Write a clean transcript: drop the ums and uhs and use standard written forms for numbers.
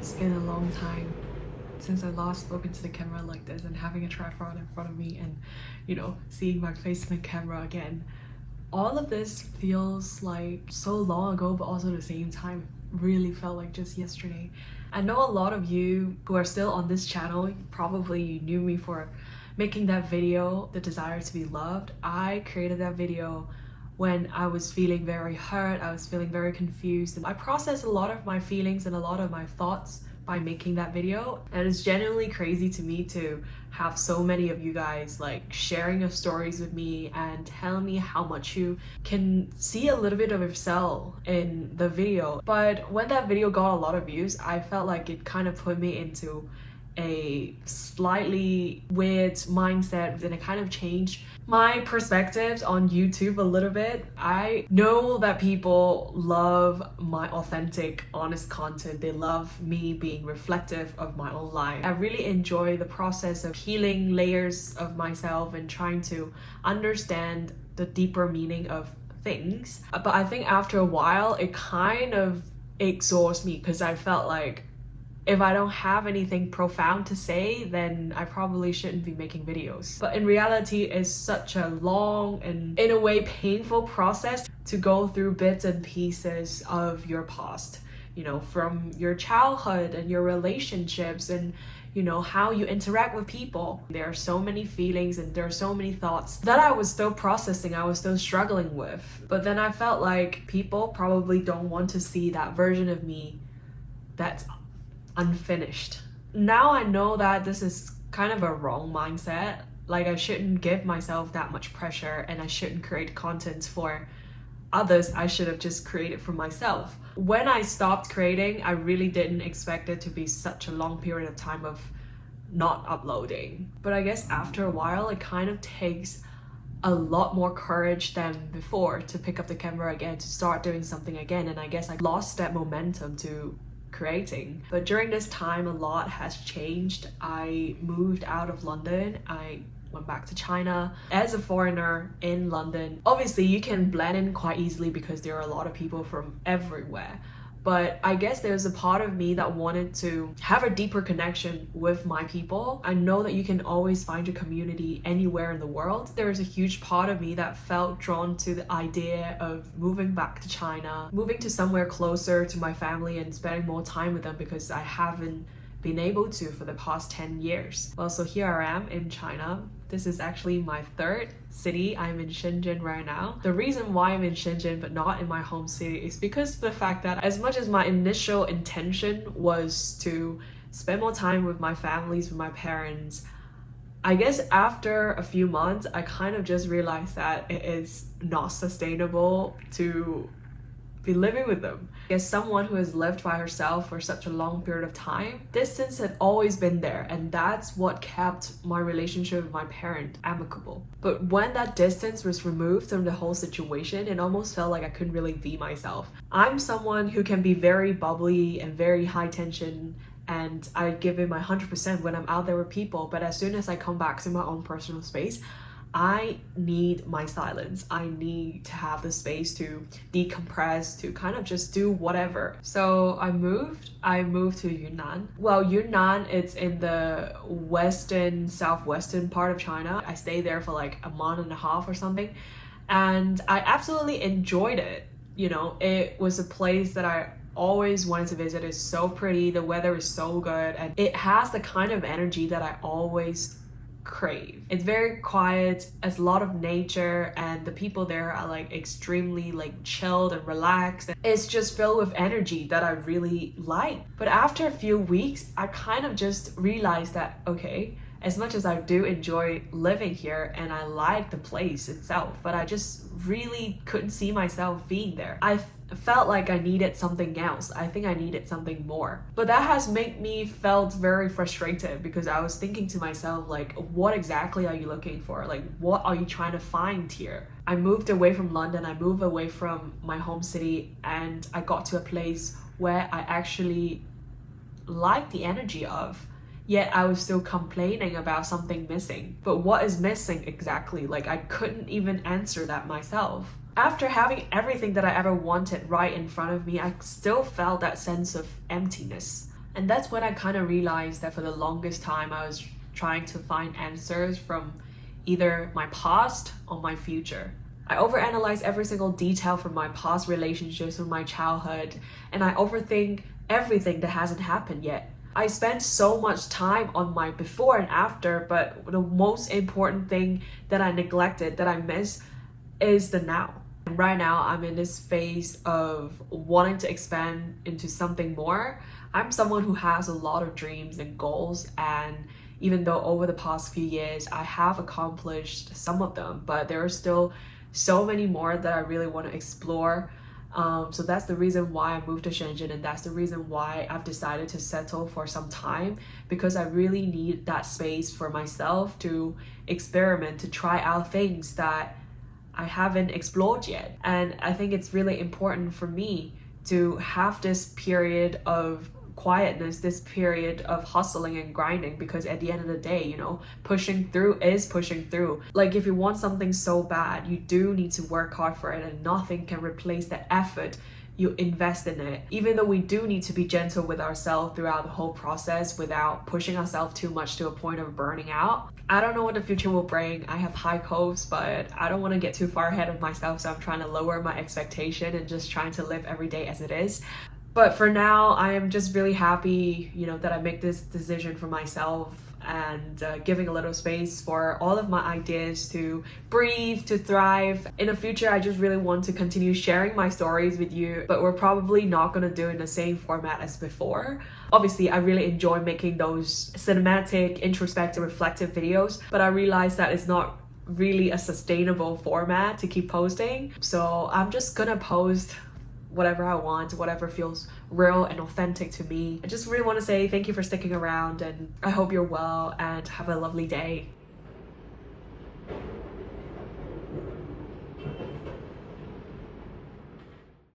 It's been a long time since I last spoke into the camera like this and having a tripod in front of me and, seeing my face in the camera again. All of this feels like so long ago, but also at the same time really felt like just yesterday. I know a lot of you who are still on this channel, probably knew me for making that video, The Desire to Be Loved. I created that video when I was feeling very hurt, I was feeling very confused. I processed a lot of my feelings and a lot of my thoughts by making that video, and it's genuinely crazy to me to have so many of you guys like sharing your stories with me and telling me how much you can see a little bit of yourself in the video. But when that video got a lot of views, I felt like it kind of put me into a slightly weird mindset, and it kind of changed my perspectives on YouTube a little bit. I know that people love my authentic, honest content. They love me being reflective of my own life. I really enjoy the process of healing layers of myself and trying to understand the deeper meaning of things. But I think after a while, it kind of exhausts me because I felt like if I don't have anything profound to say, then I probably shouldn't be making videos. But in reality, it's such a long and in a way painful process to go through bits and pieces of your past, from your childhood and your relationships and how you interact with people. There are so many feelings and there are so many thoughts that I was still processing, I was still struggling with. But then I felt like people probably don't want to see that version of me that's unfinished. Now I know that this is kind of a wrong mindset. Like, I shouldn't give myself that much pressure and I shouldn't create content for others. I should have just created for myself. When I stopped creating, I really didn't expect it to be such a long period of time of not uploading. But I guess after a while, it kind of takes a lot more courage than before to pick up the camera again, to start doing something again. And I guess I lost that momentum to creating. But during this time, a lot has changed. I moved out of London. I went back to China. As a foreigner in London, obviously you can blend in quite easily because there are a lot of people from everywhere. But I guess there's a part of me that wanted to have a deeper connection with my people. I know that you can always find your community anywhere in the world. There's a huge part of me that felt drawn to the idea of moving back to China, moving to somewhere closer to my family and spending more time with them because I haven't been able to for the past 10 years. Well, so here I am in China. This is actually my third city. I'm in Shenzhen right now. The reason why I'm in Shenzhen but not in my home city is because of the fact that as much as my initial intention was to spend more time with my families, with my parents, I guess after a few months, I kind of just realized that it is not sustainable to be living with them. As someone who has lived by herself for such a long period of time, distance had always been there, and that's what kept my relationship with my parent amicable. But when that distance was removed from the whole situation, it almost felt like I couldn't really be myself. I'm someone who can be very bubbly and very high tension, and I give it my 100% when I'm out there with people, but as soon as I come back to my own personal space, I need my silence. I need to have the space to decompress, to kind of just do whatever. So I moved to Yunnan. Well, Yunnan, it's in the southwestern part of China. I stayed there for like a month and a half or something, and I absolutely enjoyed it. It was a place that I always wanted to visit. It's so pretty, the weather is so good, and it has the kind of energy that I always crave. It's very quiet, it's a lot of nature, and the people there are like extremely like chilled and relaxed. It's just filled with energy that I really like. But after a few weeks, I kind of just realized that, okay, as much as I do enjoy living here and I like the place itself, but I just really couldn't see myself being there. I felt like I needed something else. I think I needed something more. But that has made me felt very frustrated because I was thinking to myself, like, what exactly are you looking for? Like, what are you trying to find here? I moved away from London, I moved away from my home city, and I got to a place where I actually liked the energy of. Yet I was still complaining about something missing. But what is missing exactly? Like, I couldn't even answer that myself. After having everything that I ever wanted right in front of me, I still felt that sense of emptiness. And that's when I kind of realized that for the longest time I was trying to find answers from either my past or my future. I overanalyze every single detail from my past relationships from my childhood, and I overthink everything that hasn't happened yet. I spend so much time on my before and after, but the most important thing that I neglected, that I miss, is the now. And right now, I'm in this phase of wanting to expand into something more. I'm someone who has a lot of dreams and goals, and even though over the past few years I have accomplished some of them, but there are still so many more that I really want to explore. So that's the reason why I moved to Shenzhen, and that's the reason why I've decided to settle for some time, because I really need that space for myself to experiment, to try out things that I haven't explored yet. And I think it's really important for me to have this period of quietness, this period of hustling and grinding, because at the end of the day, you know, pushing through is pushing through. Like, if you want something so bad, you do need to work hard for it, and nothing can replace the effort you invest in it. Even though we do need to be gentle with ourselves throughout the whole process without pushing ourselves too much to a point of burning out. I don't know what the future will bring. I have high hopes, but I don't want to get too far ahead of myself, so I'm trying to lower my expectation and just trying to live every day as it is. But for now, I am just really happy, you know, that I make this decision for myself, and giving a little space for all of my ideas to breathe, to thrive. In the future, I just really want to continue sharing my stories with you, but we're probably not going to do it in the same format as before. Obviously, I really enjoy making those cinematic, introspective, reflective videos, but I realize that it's not really a sustainable format to keep posting. So I'm just gonna post whatever I want, whatever feels real and authentic to me. I just really want to say thank you for sticking around, and I hope you're well and have a lovely day.